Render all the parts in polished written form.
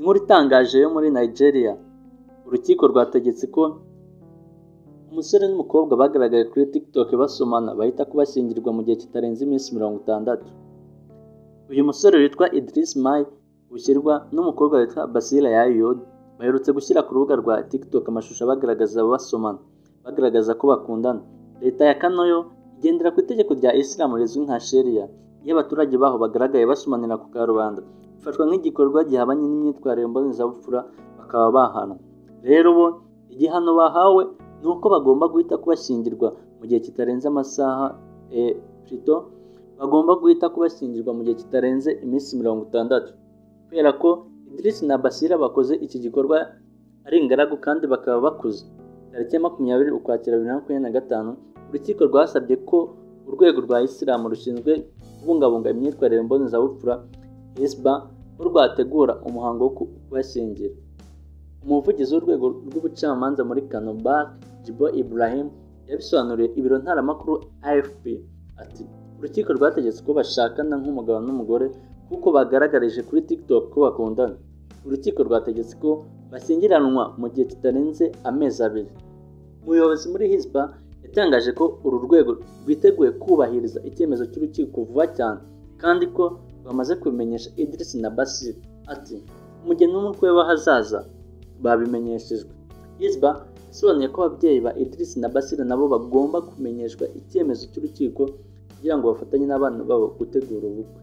Inkuru itangaje yo muri Nigeria, urukiko rwategetse ko umusore n'umukobwa bagaragaye kuri TikTok basomana bahita kubashyingirwa mu gihe kitarenze iminsi 60. Uyu musore witwa Idris Mai ushyirwa n'umukobwa witwa Basira Yayod baherutse gushyira ku rubuga rwa TikTok amashusho bagaragaza basomana, bagaragaza ko bakundana. Leta ya Kano yo igendera ku itegeko rya Islam rizwi nka Sharia. Iyo abaturage baho bagaragaye basomanira ku karubanda, bifatwa nk'igikorwa gihabanye n'imyitwarire mbonezabupfura bakaba bahanwa. Rero bo igihano bahawe ni uko bagomba guhita kubashyingirwa mu gihe kitarenze amasaha bagomba guhita kubashyingirwa mu gihe kitarenze iminsi 60, kubera ko Idris na Basira bakoze iki gikorwa ari ingaragu kandi bakaba bakuze. Tariki ya 20 Ukwakira 2025 urukiko rwasabye ko urwego rwa Islam rushinzwe kubungabunga imyitwarire mbonezabupfura Hisba ko rwategura umuhango wo kubashyingira. Umuvugizi w'urwego rw'ubucamanza muri Kano Jibo Ibrahim yabisobanuriye ibiro ntaramakuru AFP ati urukiko rwategetse ko bashakana nk'umugabo n'umugore kuko bagaragarije kuri TikTok ko bakundana. Urukiko rwategetse ko bashyingiranwa mu gihe kitarenze amezi 2. Umuyobozi muri Hisba yatangaje ko uru rwego rwiteguye kubahiriza icyemezo cy'urukiko vuba cyane kandi ko bamaze kubimenyesha Idris na Basir ati umugeni n'umukwe w'ahazaza babimenyeshejwe. Hisba isobanuye ko ababyeyi ba Idris na Basir nabo bagomba kumenyeshwa icyemezo cy'urukiko kugira ngo bafatanye n'abana babo gutegura ubukwe.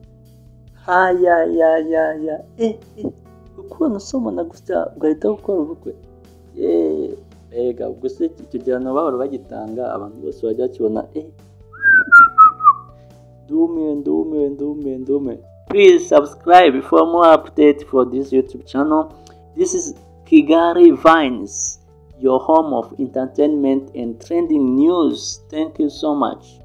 Ukubona usomana gutya ugahita gukora ubukwe, ega ubwo se icyo gihano bahora bagitanga abantu bose bajya bakibona. Ndume. Please subscribe for more updates for this YouTube channel. This is Kigali Vines, your home of entertainment and trending news. Thank you so much.